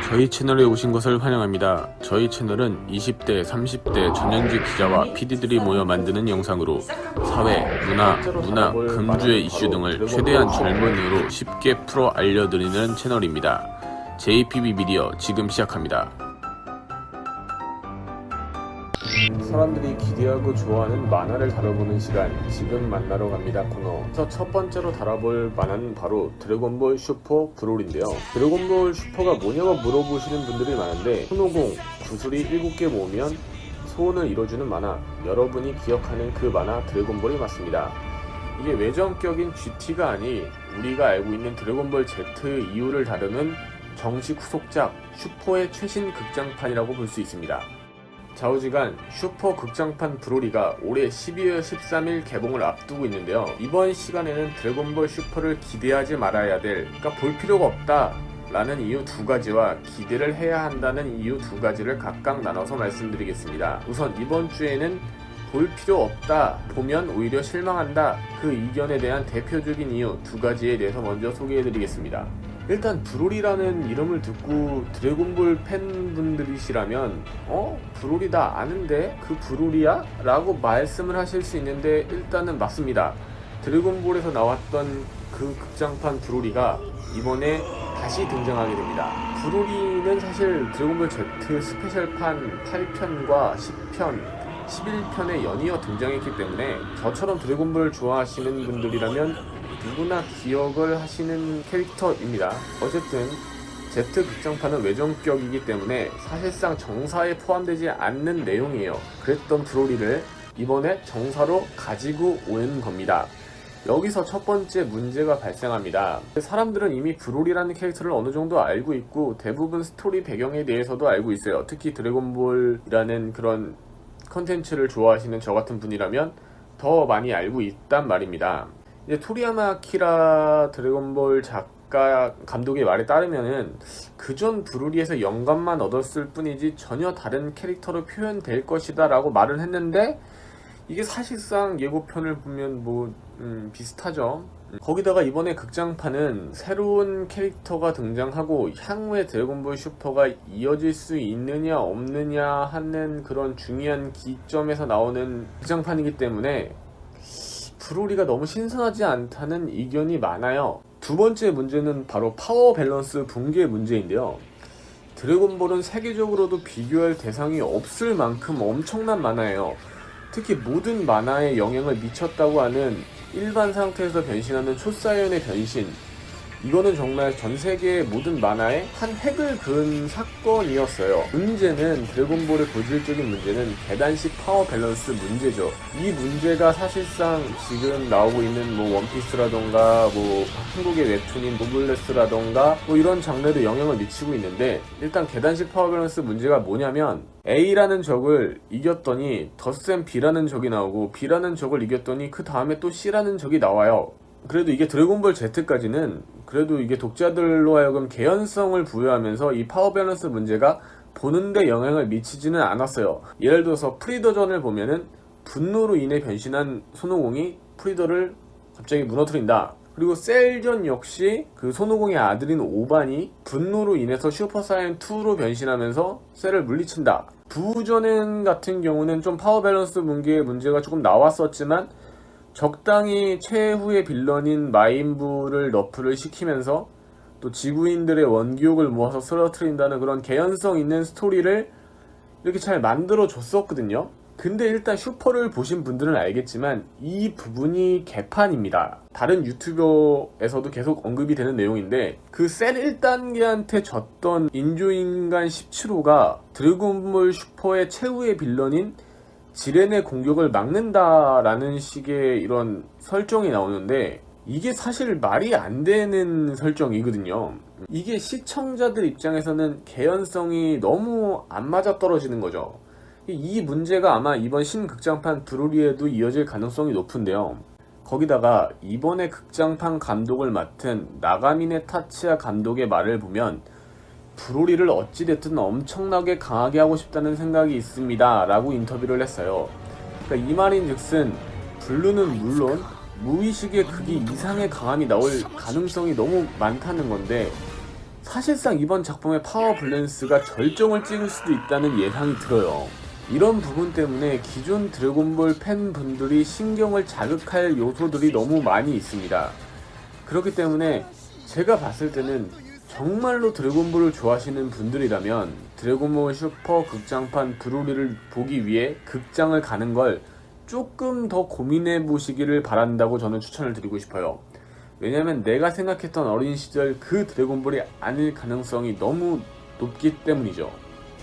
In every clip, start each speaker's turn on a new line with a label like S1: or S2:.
S1: 저희 채널에 오신 것을 환영합니다. 저희 채널은 20대, 30대 전현직 기자와 PD들이 모여 만드는 영상으로 사회, 문화, 금주의 이슈 등을 최대한 젊은이로 쉽게 풀어 알려드리는 채널입니다. JPB 미디어 지금 시작합니다. 사람들이 기대하고 좋아하는 만화를 다뤄보는 시간, 지금 만나러 갑니다 코너. 그래서 첫 번째로 다뤄볼 만화는 바로 드래곤볼 슈퍼 브롤인데요. 드래곤볼 슈퍼가 뭐냐고 물어보시는 분들이 많은데, 손오공, 구슬이 7개 모으면 소원을 이뤄주는 만화, 여러분이 기억하는 그 만화 드래곤볼이 맞습니다. 이게 외전격인 GT가 아닌 우리가 알고 있는 드래곤볼 Z 이후를 다루는 정식 후속작 슈퍼의 최신 극장판이라고 볼 수 있습니다. 좌우지간 슈퍼 극장판 브로리가 올해 12월 13일 개봉을 앞두고 있는데요. 이번 시간에는 드래곤볼 슈퍼를 기대하지 말아야 될, 그러니까 볼 필요가 없다 라는 이유 두 가지와 기대를 해야 한다는 이유 두 가지를 각각 나눠서 말씀드리겠습니다. 우선 이번 주에는 볼 필요 없다, 보면 오히려 실망한다, 그 의견에 대한 대표적인 이유 두 가지에 대해서 먼저 소개해드리겠습니다. 일단 브롤이라는 이름을 듣고 드래곤볼 팬분들이시라면 브롤이 다 아는데 그 브롤이야? 라고 말씀을 하실 수 있는데, 일단은 맞습니다. 드래곤볼에서 나왔던 그 극장판 브롤이가 이번에 다시 등장하게 됩니다. 브롤이는 사실 드래곤볼 Z 스페셜판 8편과 10편, 11편에 연이어 등장했기 때문에 저처럼 드래곤볼 좋아하시는 분들이라면 누구나 기억을 하시는 캐릭터입니다. 어쨌든 Z 극장판은 외전격이기 때문에 사실상 정사에 포함되지 않는 내용이에요. 그랬던 브로리를 이번에 정사로 가지고 온 겁니다. 여기서 첫 번째 문제가 발생합니다. 사람들은 이미 브롤이라는 캐릭터를 어느 정도 알고 있고 대부분 스토리 배경에 대해서도 알고 있어요. 특히 드래곤볼이라는 그런 컨텐츠를 좋아하시는 저 같은 분이라면 더 많이 알고 있단 말입니다. 이제 토리야마 아키라 드래곤볼 작가 감독의 말에 따르면은 그전 브루리에서 영감만 얻었을 뿐이지 전혀 다른 캐릭터로 표현될 것이다 라고 말을 했는데, 이게 사실상 예고편을 보면 비슷하죠. 거기다가 이번에 극장판은 새로운 캐릭터가 등장하고 향후에 드래곤볼 슈퍼가 이어질 수 있느냐 없느냐 하는 그런 중요한 기점에서 나오는 극장판이기 때문에 브로리가 너무 신선하지 않다는 의견이 많아요. 두 번째 문제는 바로 파워 밸런스 붕괴 문제인데요. 드래곤볼은 세계적으로도 비교할 대상이 없을 만큼 엄청난 만화예요. 특히 모든 만화에 영향을 미쳤다고 하는 일반 상태에서 변신하는 초사이언의 변신, 이거는 정말 전 세계의 모든 만화에 한 획을 그은 사건이었어요. 문제는, 드래곤볼의 본질적인 문제는 계단식 파워 밸런스 문제죠. 이 문제가 사실상 지금 나오고 있는 원피스라던가 한국의 웹툰인 노블레스라던가 이런 장르에도 영향을 미치고 있는데, 일단 계단식 파워 밸런스 문제가 뭐냐면, A라는 적을 이겼더니 덧셈 B라는 적이 나오고, B라는 적을 이겼더니 그 다음에 또 C라는 적이 나와요. 그래도 이게 드래곤볼 Z까지는 그래도 이게 독자들로 하여금 개연성을 부여하면서 이 파워 밸런스 문제가 보는데 영향을 미치지는 않았어요. 예를 들어서 프리더전을 보면은 분노로 인해 변신한 손오공이 프리더를 갑자기 무너뜨린다. 그리고 셀전 역시 그 손오공의 아들인 오반이 분노로 인해서 슈퍼사이언 2로 변신하면서 셀을 물리친다. 부전엔 같은 경우는 좀 파워 밸런스 붕괴의 문제가 조금 나왔었지만 적당히 최후의 빌런인 마인부를 너프를 시키면서 또 지구인들의 원기옥을 모아서 쓰러뜨린다는 그런 개연성 있는 스토리를 이렇게 잘 만들어 줬었거든요. 근데 일단 슈퍼를 보신 분들은 알겠지만 이 부분이 개판입니다. 다른 유튜버에서도 계속 언급이 되는 내용인데, 그 셀 1단계한테 졌던 인조인간 17호가 드래곤볼 슈퍼의 최후의 빌런인 지렌의 공격을 막는다라는 식의 이런 설정이 나오는데, 이게 사실 말이 안 되는 설정이거든요. 이게 시청자들 입장에서는 개연성이 너무 안 맞아떨어지는 거죠. 이 문제가 아마 이번 신극장판 브로리에도 이어질 가능성이 높은데요. 거기다가 이번에 극장판 감독을 맡은 나가미네 타치야 감독의 말을 보면 브로리를 어찌됐든 엄청나게 강하게 하고 싶다는 생각이 있습니다 라고 인터뷰를 했어요. 그러니까 이 말인 즉슨 블루는 물론 무의식의 극이 이상의 강함이 나올 가능성이 너무 많다는 건데, 사실상 이번 작품의 파워 밸런스가 절정을 찍을 수도 있다는 예상이 들어요. 이런 부분 때문에 기존 드래곤볼 팬분들이 신경을 자극할 요소들이 너무 많이 있습니다. 그렇기 때문에 제가 봤을 때는 정말로 드래곤볼을 좋아하시는 분들이라면 드래곤볼 슈퍼 극장판 브로리를 보기 위해 극장을 가는 걸 조금 더 고민해 보시기를 바란다고 저는 추천을 드리고 싶어요. 왜냐면 내가 생각했던 어린 시절 그 드래곤볼이 아닐 가능성이 너무 높기 때문이죠.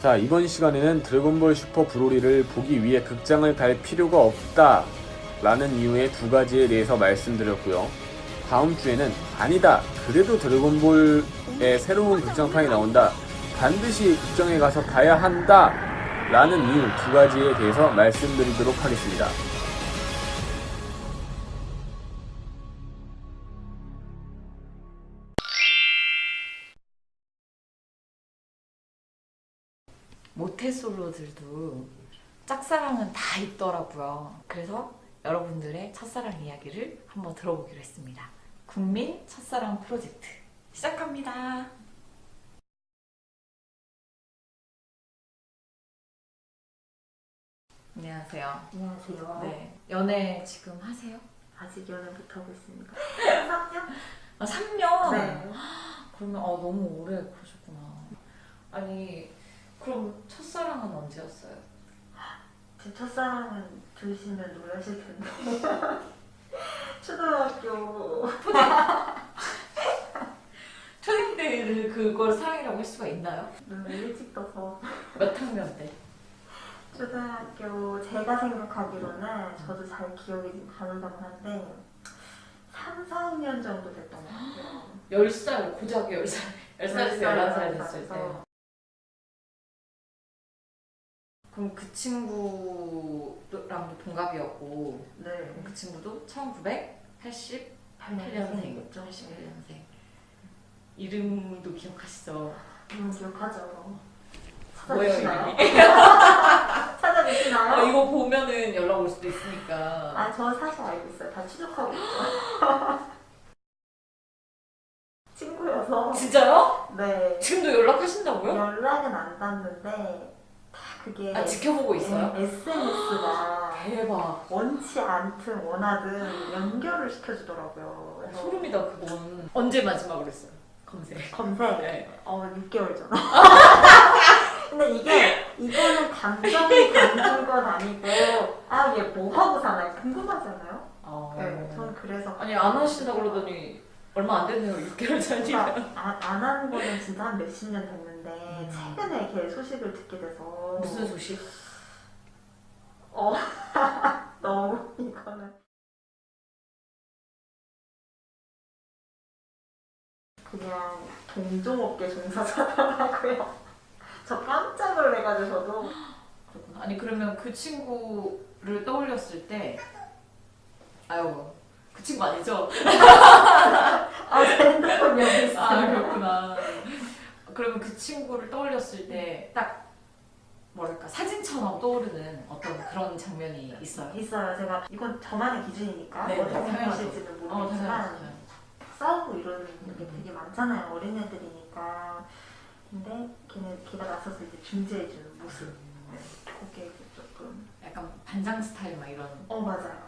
S1: 자, 이번 시간에는 드래곤볼 슈퍼 브로리를 보기 위해 극장을 갈 필요가 없다 라는 이유의 두 가지에 대해서 말씀드렸고요. 다음 주에는 아니다, 그래도 드래곤볼의 새로운 극장판이 나온다, 반드시 극장에 가서 봐야 한다 라는 이유 두 가지에 대해서 말씀드리도록 하겠습니다.
S2: 모태솔로들도 짝사랑은 다 있더라고요. 그래서 여러분들의 첫사랑 이야기를 한번 들어보기로 했습니다. 국민 첫사랑 프로젝트 시작합니다. 안녕하세요.
S3: 안녕하세요.
S2: 네, 연애 지금 하세요?
S3: 아직 연애 못하고 있습니다. 3년?
S2: 아, 3년?
S3: 네.
S2: 그러면 너무 오래 그러셨구나. 아니, 그럼 첫사랑은 언제였어요?
S3: 제 첫사랑은 들으시면 놀라실 텐데. 초등학교.
S2: 초딩 때를 그걸 사랑이라고 할 수가 있나요?
S3: 눈을 일찍 떠서.
S2: 몇 학년 때?
S3: 초등학교, 제가 생각하기로는 저도 잘 기억이 좀 가물가물한데 3, 4학년 정도 됐던 것 같아요.
S2: 10살, 고작이 10살, 10살에서 11살 됐을 때. 그럼 그 친구랑도 동갑이었고,
S3: 네.
S2: 그럼 그 친구도 1988년생, 81년생. 이름도 기억하시죠?
S3: 기억하죠.
S2: 뭐예요,
S3: 찾아주시나요?
S2: 이름이?
S3: 찾아주시나요?
S2: 이거 보면은 연락 올 수도 있으니까.
S3: 아, 저 사실 알고 있어요. 다 추적하고 있어요. 친구여서.
S2: 진짜요?
S3: 네.
S2: 지금도 연락하신다고요?
S3: 연락은 안 닿는데 다 그게
S2: 지켜보고 있어요?
S3: SNS가
S2: 대박.
S3: 원치 않든 원하든 연결을 시켜주더라고요. 그래서
S2: 소름이다, 그건. 언제 마지막으로 했어요? 검색.
S3: 검색.
S2: 네.
S3: 6개월 전. 근데 이거는 감정이 담긴 건 아니고 얘 뭐 하고 사나요? 궁금하잖아요. 네, 저는 그래서
S2: 아니, 안 하신다 그러더니 얼마 안 됐네요. 6개월 전이면.
S3: 안 하는 거는 진짜 한 몇십 년 됐는데 최근에 걔 소식을 듣게 돼서
S2: 무슨 소식?
S3: 너무 이거는 그냥 동종업계 종사자더라고요. 저 깜짝 놀래가지고 저도.
S2: 아니, 그러면 그 친구를 떠올렸을 때 그 친구 아니죠?
S3: 제 핸드폰 여기 있어요.
S2: 그렇구나. 그러면 그 친구를 떠올렸을 때 딱 뭐랄까 사진처럼 떠오르는 어떤 그런 장면이 있어요?
S3: 있어요. 제가 이건 저만의 기준이니까
S2: 네,
S3: 어떻게
S2: 당연하죠.
S3: 생각하실지는 모르겠지만 싸우고 이러는 게 되게 많잖아요. 어린애들이니까. 근데 걔가 나서서 이제 중재해주는 모습. 그게 조금.
S2: 약간 반장 스타일 막 이런.
S3: 맞아요.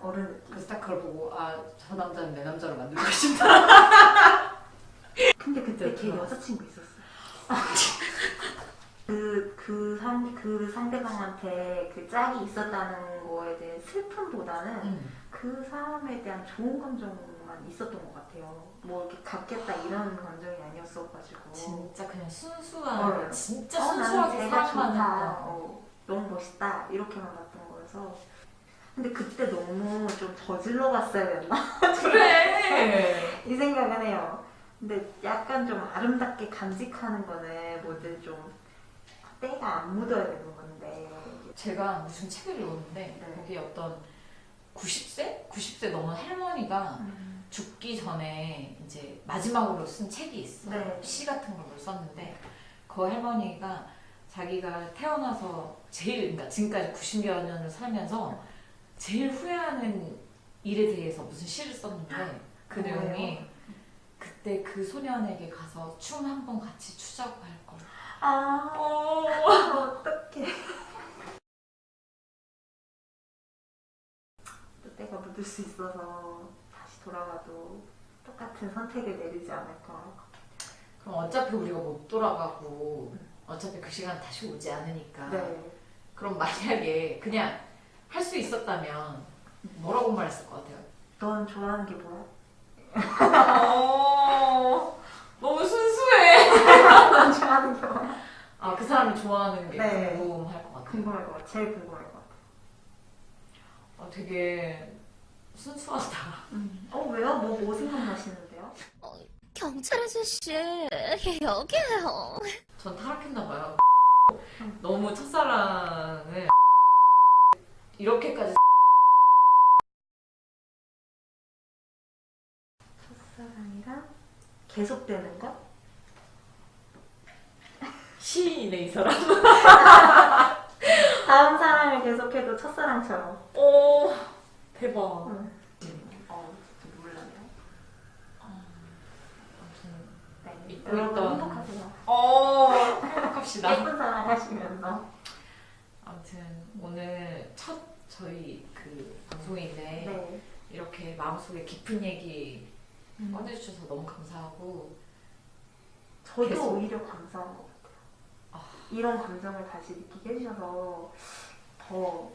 S3: 어른 느낌.
S2: 그래서 딱 그걸 보고 저 남자는 내 남자로 만들고 싶다.
S3: 근데 그때
S2: 네,
S3: 걔
S2: 그럼.
S3: 여자친구 있었어요. 그 상대방한테 그 짝이 있었다는 거에 대해 슬픔보다는 그 사람에 대한 좋은 감정만 있었던 것 같아요. 뭐 이렇게 갖겠다 이런 감정이 아니었어가지고.
S2: 진짜 그냥 순수한, 진짜
S3: 나는
S2: 순수하게
S3: 걔가
S2: 사랑하는
S3: 좋다.
S2: 거.
S3: 너무 멋있다. 이렇게만 봤던 거여서. 근데 그때 너무 좀 저질러 봤어야 됐나?
S2: 그래.
S3: 이 생각은 해요. 근데 약간 좀 아름답게 간직하는 거는 뭐든 좀 때가 안 묻어야 되는 건데.
S2: 제가 무슨 책을 읽었는데 거기에 어떤 90세 넘은 할머니가 죽기 전에 이제 마지막으로 쓴 책이 있어.
S3: 네.
S2: 시 같은 걸 썼는데 그 할머니가 자기가 태어나서 그러니까 지금까지 90여 년을 살면서 제일 후회하는 일에 대해서 무슨 시를 썼는데 그 내용이 그때 그 소년에게 가서 춤 한 번 같이 추자고 할 걸.
S3: 어떡해. 또 때가 묻을 수 있어서 다시 돌아가도 똑같은 선택을 내리지 않을까.
S2: 그럼 어차피 우리가 못 돌아가고 어차피 그 시간 다시 오지 않으니까.
S3: 네.
S2: 그럼 만약에 그냥 할 수 있었다면 뭐라고 말했을 것 같아요?
S3: 넌 좋아하는 게 뭐야?
S2: 너무 순수해.
S3: 넌 좋아하는 게 뭐야?
S2: 아, 그 사람이 좋아하는 게
S3: 네.
S2: 궁금할 것 같아요.
S3: 궁금할 것 같아. 제일 궁금할 것 같아.
S2: 되게 순수하다.
S3: 왜요? 뭐 생각나시는데요?
S4: 경찰 아저씨, 여기에요.
S2: 전 타락했나봐요. 너무 첫사랑을 이렇게까지
S3: 첫사랑이랑 계속되는 거?
S2: 시인이네, 이 사람.
S3: 다음 사랑을 계속해도 첫사랑처럼.
S2: 오, 대박.
S3: 좀 놀라네요.
S2: 아무튼
S3: 네.
S2: 믿고
S3: 여러분
S2: 있던-
S3: 행복하세요.
S2: 행복합시다.
S3: 예쁜 사랑 하시면서.
S2: 아무튼 오늘 첫 저희 그 방송인데
S3: 네.
S2: 이렇게 마음속에 깊은 얘기
S3: 음.
S2: 꺼내주셔서 너무 감사하고
S3: 저도
S2: 계속-
S3: 오히려 감사한 것 같아요. 이런 감정을 다시 느끼게 해주셔서 더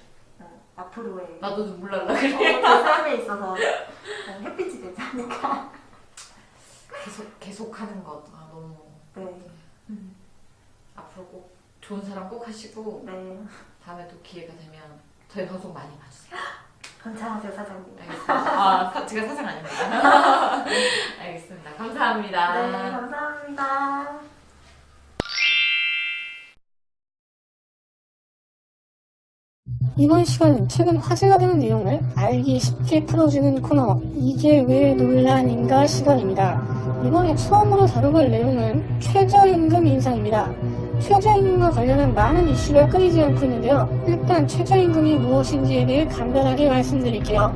S3: 앞으로의
S2: 나도 눈물 날라
S3: 제
S2: 그래.
S3: 삶에 있어서 햇빛이 되지 않을까.
S2: 계속 하는 것 너무
S3: 네.
S2: 앞으로 꼭 좋은 사람 꼭 하시고
S3: 네.
S2: 다음에 또 기회가 되면 저희 방송 많이 봐주세요.
S3: 번창하세요, 사장님.
S2: 알겠습니다. 제가 사장 아닙니다. 알겠습니다. 감사합니다.
S3: 네, 감사합니다.
S5: 이번 시간은 최근 화제가 되는 내용을 알기 쉽게 풀어주는 코너 이게 왜 논란인가 시간입니다. 이번에 처음으로 다뤄볼 내용은 최저임금 인상입니다. 최저임금과 관련한 많은 이슈가 끊이지 않고 있는데요. 일단 최저임금이 무엇인지에 대해 간단하게 말씀드릴게요.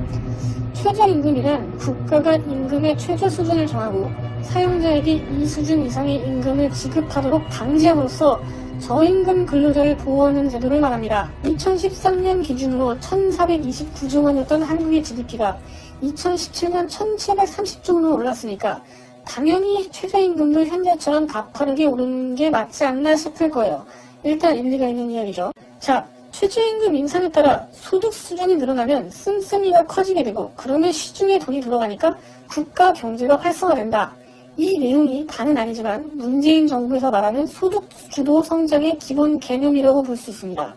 S5: 최저임금이란 국가가 임금의 최저 수준을 정하고 사용자에게 이 수준 이상의 임금을 지급하도록 방지함으로써 저임금 근로자를 보호하는 제도를 말합니다. 2013년 기준으로 1,429조 원이었던 한국의 GDP가 2017년 1,730조 원으로 올랐으니까 당연히 최저임금도 현재처럼 가파르게 오르는 게 맞지 않나 싶을 거예요. 일단 일리가 있는 이야기죠. 자, 최저임금 인상에 따라 소득 수준이 늘어나면 씀씀이가 커지게 되고 그러면 시중에 돈이 들어가니까 국가 경제가 활성화된다. 이 내용이 다는 아니지만 문재인 정부에서 말하는 소득 주도 성장의 기본 개념이라고 볼 수 있습니다.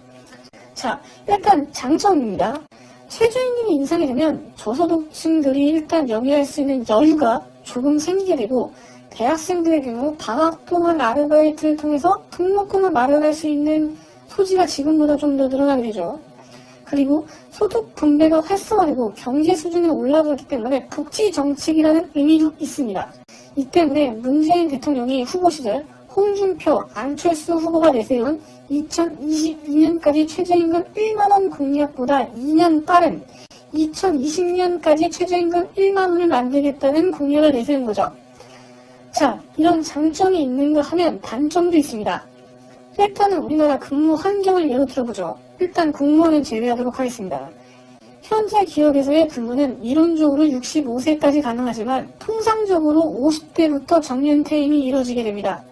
S5: 자, 일단 장점입니다. 최저임금이 인상이 되면 저소득층들이 일단 영위할 수 있는 여유가 조금 생기게 되고 대학생들의 경우 방학 동안 아르바이트를 통해서 등록금을 마련할 수 있는 소지가 지금보다 좀 더 늘어나게 되죠. 그리고 소득 분배가 활성화되고 경제 수준이 올라가기 때문에 복지 정책이라는 의미도 있습니다. 이 때문에 문재인 대통령이 후보 시절 홍준표, 안철수 후보가 내세운 2022년까지 최저임금 1만원 공약보다 2년 빠른 2020년까지 최저임금 1만원을 만들겠다는 공약을 내세운 거죠. 자, 이런 장점이 있는가 하면 단점도 있습니다. 일단은 우리나라 근무 환경을 예로 들어보죠. 일단 공무원은 제외하도록 하겠습니다. 현재 기업에서의 근무는 이론적으로 65세까지 가능하지만 통상적으로 50대부터 정년 퇴임이 이뤄지게 됩니다.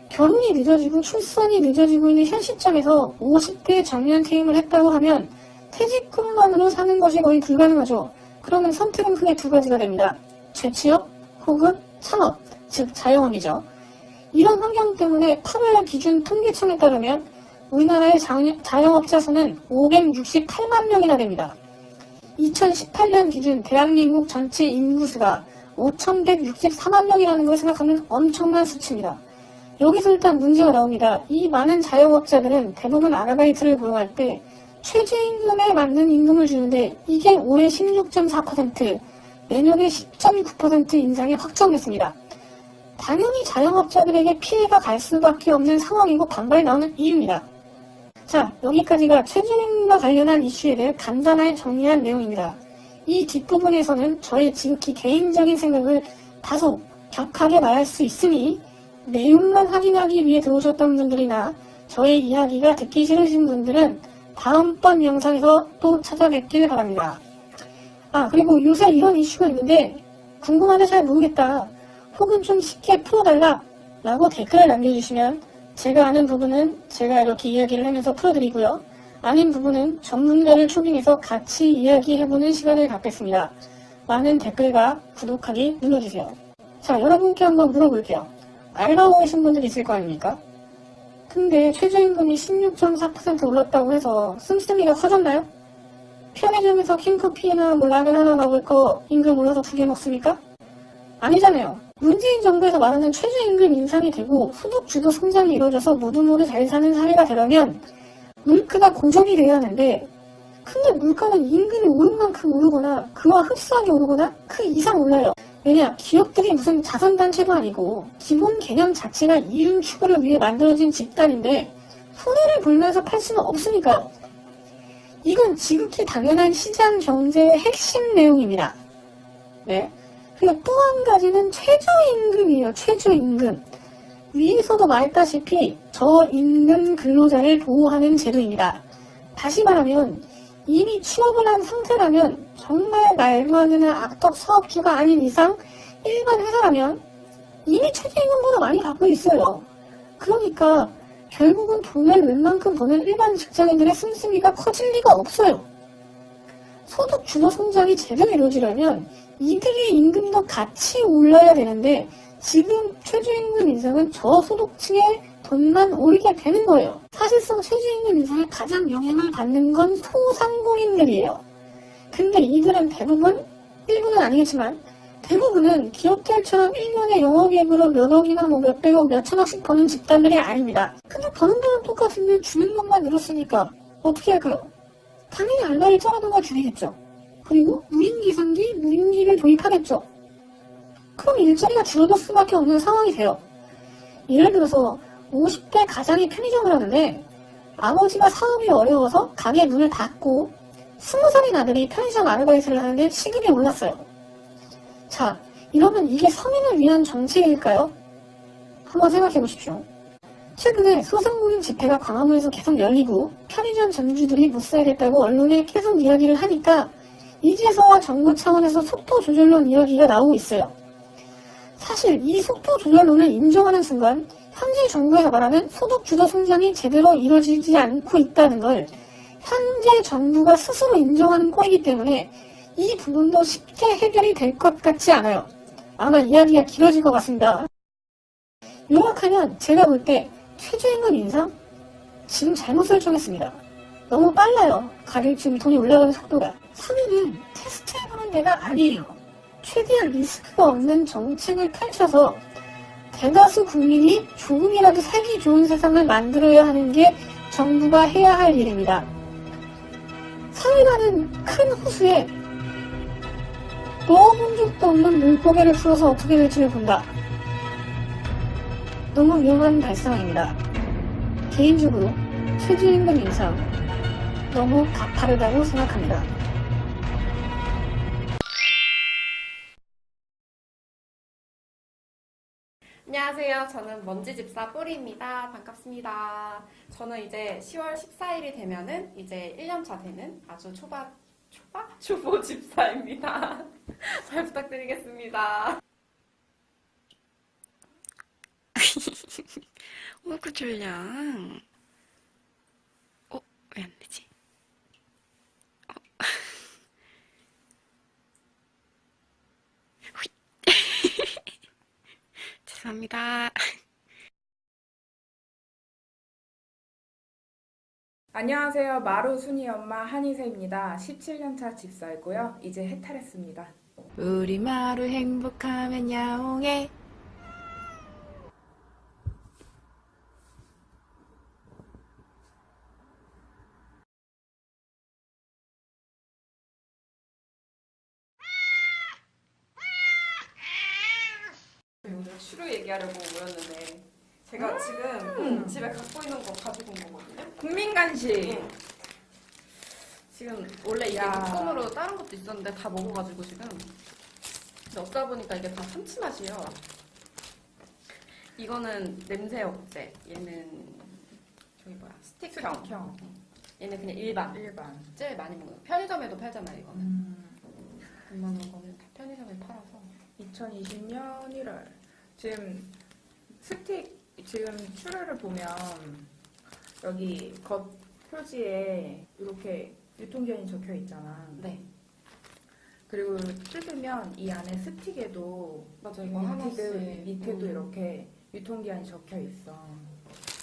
S5: 결혼이 늦어지고 출산이 늦어지고 있는 현 시점에서 50대 정년 퇴임을 했다고 하면 퇴직금만으로 사는 것이 거의 불가능하죠. 그러면 선택은 크게 두 가지가 됩니다. 재취업 혹은 창업, 즉 자영업이죠. 이런 환경 때문에 8월 기준 통계청에 따르면 우리나라의 자영업자 수는 568만 명이나 됩니다. 2018년 기준 대한민국 전체 인구수가 5,164만 명이라는 걸 생각하면 엄청난 수치입니다. 여기서 일단 문제가 나옵니다. 이 많은 자영업자들은 대부분 아르바이트를 고용할 때 최저임금에 맞는 임금을 주는데 이게 올해 16.4%, 내년에 10.9% 인상이 확정됐습니다. 당연히 자영업자들에게 피해가 갈 수밖에 없는 상황이고 반발이 나오는 이유입니다. 자, 여기까지가 최저임금과 관련한 이슈에 대해 간단하게 정리한 내용입니다. 이 뒷부분에서는 저의 지극히 개인적인 생각을 다소 격하게 말할 수 있으니 내용만 확인하기 위해 들어오셨던 분들이나 저의 이야기가 듣기 싫으신 분들은 다음번 영상에서 또 찾아뵙길 바랍니다. 그리고 요새 이런 이슈가 있는데 궁금한데 잘 모르겠다 혹은 좀 쉽게 풀어달라 라고 댓글을 남겨주시면 제가 아는 부분은 제가 이렇게 이야기를 하면서 풀어드리고요. 아닌 부분은 전문가를 초빙해서 같이 이야기해보는 시간을 갖겠습니다. 많은 댓글과 구독하기 눌러주세요. 자, 여러분께 한번 물어볼게요. 알고 계신 분들 있을 거 아닙니까? 근데 최저임금이 16.4% 올랐다고 해서 씀씀이가 커졌나요? 편의점에서 킹커피나 라면 하나 먹을 거 임금 올라서 2개 먹습니까? 아니잖아요. 문재인 정부에서 말하는 최저임금 인상이 되고 소득 주도 성장이 이루어져서 모두 잘 사는 사회가 되려면 물가가 고정이 돼야 하는데 근데 물가는 임금이 오른 만큼 오르거나 그와 흡사하게 오르거나 그 이상 올라요. 왜냐? 기업들이 무슨 자선단체도 아니고 기본 개념 자체가 이윤 추구를 위해 만들어진 집단인데 손해를 보면서 팔 수는 없으니까요. 이건 지극히 당연한 시장 경제의 핵심 내용입니다. 네. 그리고 또 한 가지는 최저임금이에요. 최저임금. 위에서도 말했다시피 저임금 근로자를 보호하는 제도입니다. 다시 말하면 이미 취업을 한 상태라면 정말 말도 안 되는 악덕 사업주가 아닌 이상 일반 회사라면 이미 최저임금보다 많이 받고 있어요. 그러니까 결국은 돈을 웬만큼 버는 일반 직장인들의 씀씀이가 커질 리가 없어요. 소득 주도 성장이 제대로 이루어지려면 이들의 임금도 같이 올라야 되는데 지금 최저임금 인상은 저소득층의 돈만 오르게 되는 거예요. 사실상 최저임금 인상에 가장 영향을 받는 건 소상공인들이에요. 근데 이들은 대부분, 일부는 아니겠지만 대부분은 기업들처럼 1년에 영업이익으로 몇억이나 몇백억, 몇천억씩 버는 집단들이 아닙니다. 근데 버는 돈은 똑같은데 주는 것만 늘었으니까 어떻게 할까요? 당연히 알바를 쩌라던가 줄이겠죠. 그리고 무인기상기, 무인기를 도입하겠죠. 그럼 일자리가 줄어들 수밖에 없는 상황이 돼요. 예를 들어서 50대 가장이 편의점을 하는데 아버지가 사업이 어려워서 가게 문을 닫고 20살인 아들이 편의점 아르바이트를 하는데 시급이 올랐어요. 자, 이러면 이게 서민을 위한 정책일까요? 한번 생각해 보십시오. 최근에 소상공인 집회가 광화문에서 계속 열리고 편의점 점주들이 못 살겠다고 언론에 계속 이야기를 하니까 이제서야 정부 차원에서 속도 조절론 이야기가 나오고 있어요. 사실 이 속도 조절론을 인정하는 순간 현재 정부에서 말하는 소득 주도 성장이 제대로 이루어지지 않고 있다는 걸 현재 정부가 스스로 인정하는 꼴이기 때문에 이 부분도 쉽게 해결이 될 것 같지 않아요. 아마 이야기가 길어질 것 같습니다. 요약하면 제가 볼 때 최저임금 인상? 지금 잘못 설정했습니다. 너무 빨라요. 가격 지금 돈이 올라가는 속도가. 3위는 테스트해보는 데가 아니에요. 최대한 리스크가 없는 정책을 펼쳐서 대다수 국민이 조금이라도 살기 좋은 세상을 만들어야 하는 게 정부가 해야 할 일입니다. 사회라는 큰 호수에 넣어본 적도 없는 물고기를 풀어서 어떻게 될지를 본다. 너무 위험한 발상입니다. 개인적으로 최저임금 인상 너무 가파르다고 생각합니다.
S6: 안녕하세요. 저는 먼지집사 뿌리입니다. 반갑습니다. 저는 이제 10월 14일이 되면은 이제 1년차 되는 아주 초보 집사입니다. 잘 부탁드리겠습니다.
S7: 그 졸려. 왜 안 되지? 죄송합니다.
S8: 안녕하세요. 마루 순이 엄마 한희세입니다. 17년차 집사이고요. 이제 해탈했습니다.
S7: 우리 마루 행복하면 야옹해.
S6: 오늘 추루 얘기하려고 모였는데 제가 지금 집에 갖고 있는 거 가지고 온 거거든요.
S8: 국민 간식.
S6: 지금 원래 이게 묶음으로 다른 것도 있었는데 다 먹어가지고 지금 근데 없다 보니까 이게 다 참치 맛이에요. 이거는 냄새 없애. 얘는 저기 뭐야 스틱형.
S8: 스틱형.
S6: 얘는 그냥 일반. 제일 많이 먹는 거. 편의점에도 팔잖아요 이거는. 웬만한 거는 다 편의점에 팔아서.
S8: 2020년 1월. 지금 스틱 지금 추르를 보면 여기 겉 표지에 이렇게 유통기한이 적혀 있잖아.
S6: 네.
S8: 그리고 뜯으면 이 안에 스틱에도
S6: 맞아 이거
S8: 밑에도,
S6: 하나씩.
S8: 밑에도 이렇게 유통기한이 적혀 있어.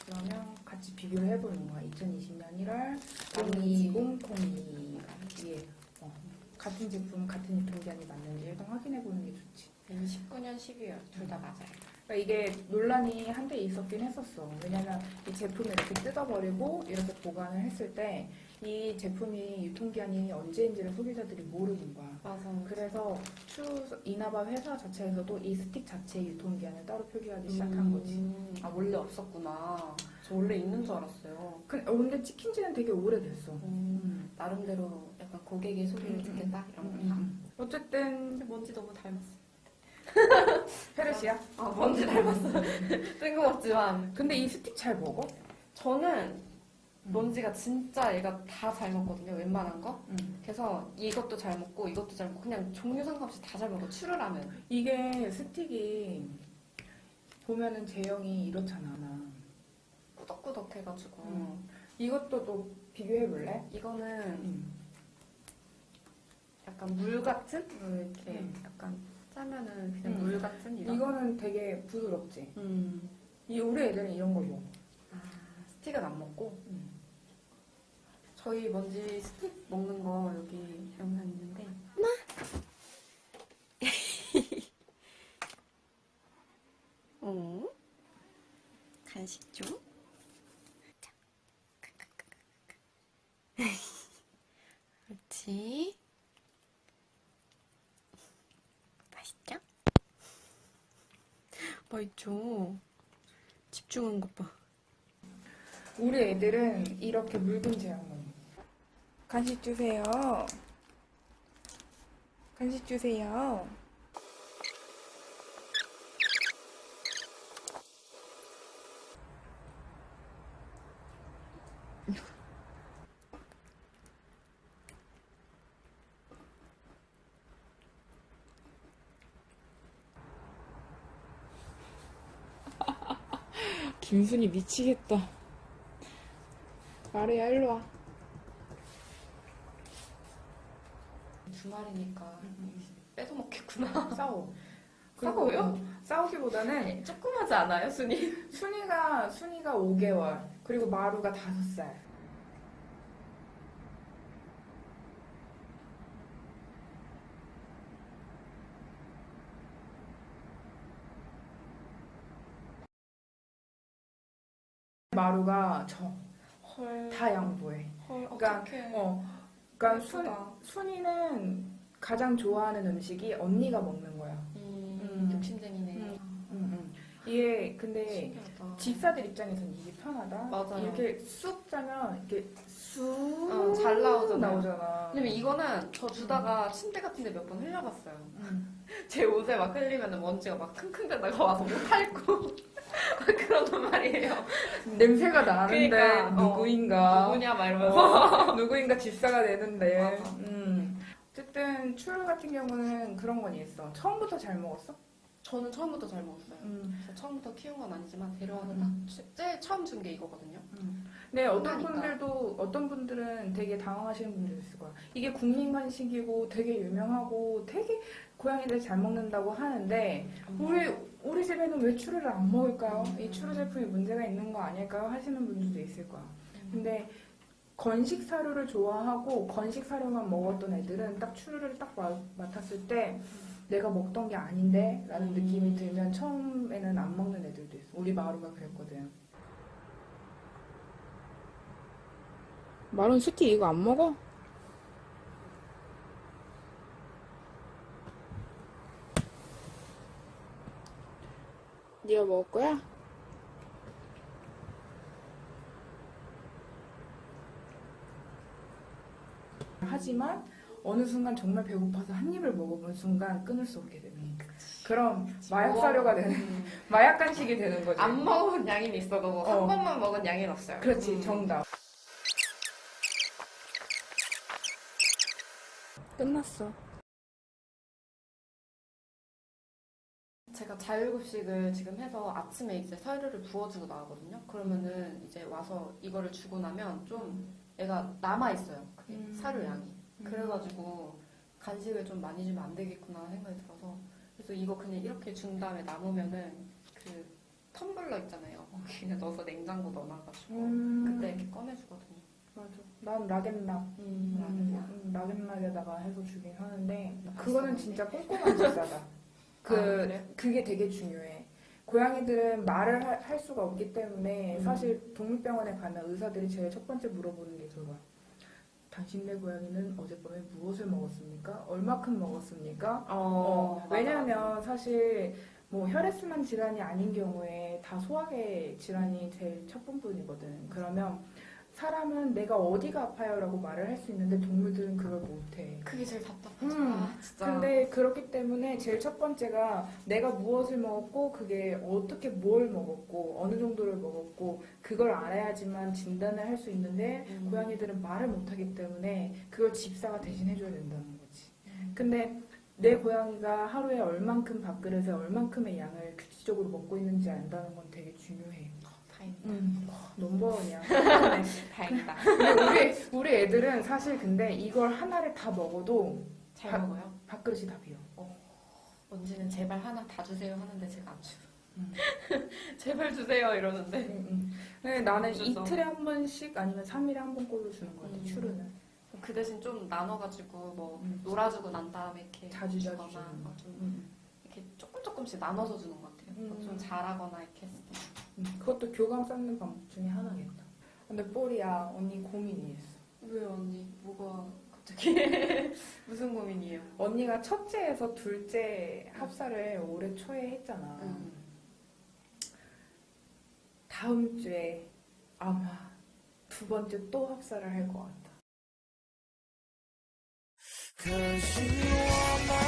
S8: 그러면 같이 비교를 해보는 거야. 2020년 1월 2002 위에 같은 제품 같은 유통기한이 맞는지 일단 확인해 보는 게 좋지.
S6: 19년 12월 둘 다 맞아요.
S8: 그러니까 이게 논란이 한때 있었긴 했었어. 왜냐면 이 제품을 이렇게 뜯어버리고 이렇게 보관을 했을 때 이 제품이 유통기한이 언제인지를 소비자들이 모르는 거야.
S6: 맞아.
S8: 그래서 이나바 회사 자체에서도 이 스틱 자체의 유통기한을 따로 표기하기 시작한 거지.
S6: 아 원래 없었구나. 저 원래 있는 줄 알았어요.
S8: 근데 찍힌 지는 되게 오래됐어.
S6: 나름대로 약간 고객의 소리를 듣겠다 이런 건가?
S8: 어쨌든
S6: 먼지 너무 닮았어.
S8: 페르시아.
S6: 아 먼지 닮았어. 뜬금없지만
S8: 근데 이 스틱 잘 먹어?
S6: 저는 먼지가 진짜 얘가 다 잘 먹거든요. 웬만한 거. 그래서 이것도 잘 먹고 이것도 잘 먹고 그냥 종류 상관없이 다 잘 먹어. 추르라면.
S8: 이게 스틱이 보면은 제형이 이렇잖아.
S6: 꾸덕꾸덕 해가지고.
S8: 이것도 또 비교해 볼래?
S6: 이거는 약간 물 같은? 이렇게 약간 짜면은 그냥 물 같은 이런.
S8: 이거는 되게 부드럽지. 이 우리 애들은 이런 거 먹어.
S6: 스틱은 안 먹고. 저희 먼지 스틱 먹는 거 여기 영상 있는데.
S7: 간식 좀. 그렇지. 맛있죠? 맛있죠? 집중한 것 봐.
S8: 우리 애들은 이렇게 묽은 제형 먹어. 간식 주세요. 간식 주세요. 김순이 미치겠다. 마루야 일로 와.
S6: 주말이니까 뺏어 먹겠구나.
S8: 싸워.
S6: 싸워요?
S8: 싸우기보다는
S6: 조그마지 않아요, 순이?
S8: 순이가 5개월 그리고 마루가 5살. 마루가
S6: 헐.
S8: 다 양보해.
S6: 헐.
S8: 그러니까
S6: 어떡해.
S8: 그러니까
S6: 예쁘다.
S8: 순이는 가장 좋아하는 음식이 언니가 먹는 거야.
S6: 욕심쟁이네.
S8: 이게 근데
S6: 신기하다.
S8: 집사들 입장에서는 이게 편하다.
S6: 맞아요.
S8: 이렇게 쑥 짜면 이렇게 쑥
S6: 잘 나오잖아요.
S8: 나오잖아.
S6: 왜냐면 이거는 저 주다가 침대 같은데 몇 번 흘려봤어요. 제 옷에 막 흘리면 먼지가 막 킁킁대다가 와서 못 핥고 그러단 말이에요.
S8: 냄새가 나는데
S6: 그러니까,
S8: 누구인가
S6: 누구냐 막 이러면서.
S8: 누구인가 집사가 되는데.
S6: 맞아.
S8: 어쨌든 추루 같은 경우는 그런 건 있어. 처음부터 잘 먹었어?
S6: 저는 처음부터 잘 먹었어요. 그래서 처음부터 키운 건 아니지만 데려와서 딱 제일 처음 준 게 이거거든요.
S8: 네,
S6: 흔하니까.
S8: 어떤 분들은 되게 당황하시는 분들이 있을 거야. 이게 국민 간식이고 되게 유명하고 되게 고양이들 잘 먹는다고 하는데 우리 집에는 왜 추루를 안 먹을까요? 이 추루 제품이 문제가 있는 거 아닐까요? 하시는 분들도 있을 거야. 근데 건식 사료를 좋아하고 건식 사료만 먹었던 애들은 딱 추루를 딱 맡았을 때 내가 먹던 게 아닌데 라는 느낌이 들면 처음에는 안 먹는 애들도 있어. 우리 마루가 그랬거든. 마루는 스틱 이거 안 먹어? 네가 먹을 거야? 하지만 어느 순간 정말 배고파서 한 입을 먹어본 순간 끊을 수 없게 되는 그럼 마약 사료가 되는 마약 간식이 되는 거지.
S6: 안 먹은 양은 있어도 뭐 한 번만 먹은 양은 없어요.
S8: 그렇지, 정답.
S7: 끝났어.
S6: 제가 자율급식을 지금 해서 아침에 이제 사료를 부어주고 나가거든요. 그러면은 이제 와서 이거를 주고 나면 좀 애가 남아있어요. 그게 사료 양이. 그래가지고 간식을 좀 많이 주면 안 되겠구나 생각이 들어서 그래서 이거 그냥 이렇게 준 다음에 남으면은 그 텀블러 있잖아요. 거기 그냥 넣어서 냉장고 넣어놔가지고 그때 이렇게 꺼내주거든요.
S8: 맞아. 난 락앤락. 락앤락에다가 해서 주긴 하는데 그거는 진짜 꼼꼼한 집사다. 그게 되게 중요해. 고양이들은 말을 할 수가 없기 때문에 사실 동물병원에 가면 의사들이 제일 첫 번째 물어보는 게 그거야. 당신네 고양이는 어젯밤에 무엇을 먹었습니까? 얼마큼 먹었습니까? 왜냐하면 사실 뭐 혈액순환 질환이 아닌 경우에 다 소화계 질환이 제일 첫 번뿐이거든. 그러면 사람은 내가 어디가 아파요라고 말을 할 수 있는데 동물들은 그걸 못해.
S6: 그게 제일 답답하죠. 진짜.
S8: 근데 그렇기 때문에 제일 첫 번째가 내가 무엇을 먹었고 그게 어떻게 뭘 먹었고 어느 정도를 먹었고 그걸 알아야지만 진단을 할 수 있는데 고양이들은 말을 못하기 때문에 그걸 집사가 대신 해줘야 된다는 거지. 근데 내 고양이가 하루에 얼만큼 밥그릇에 얼만큼의 양을 규칙적으로 먹고 있는지 안다는 건 되게 중요해.
S6: 다행이다.
S8: 넘버원이야.
S6: 다행이다.
S8: 근데 우리 애들은 사실 근데 이걸 하나를 다 먹어도
S6: 잘 먹어요?
S8: 밥그릇이 다 비어.
S6: 언지는 제발 하나 다 주세요 하는데 제가 안 줘요. 제발 주세요 이러는데.
S8: 근데 나는
S6: 진짜.
S8: 이틀에 한 번씩 아니면 3일에 한 번꼴로 주는 것 같아. 추루는.
S6: 그 대신 좀 나눠가지고 뭐 놀아주고 난 다음에 이렇게
S8: 자주
S6: 주거나
S8: 주는 거.
S6: 좀 이렇게 조금씩 나눠서 주는 것 같아요. 뭐좀 잘하거나 이렇게 했을 때.
S8: 그것도 교감 쌓는 방법 중에 하나겠다. 근데 뽀리야, 언니 고민이 있어.
S6: 왜요 언니? 뭐가 갑자기 무슨 고민이에요?
S8: 언니가 첫째에서 둘째 합사를 올해 초에 했잖아. 다음 주에 아마 두 번째 또 합사를 할 것 같아.
S9: 可惜我们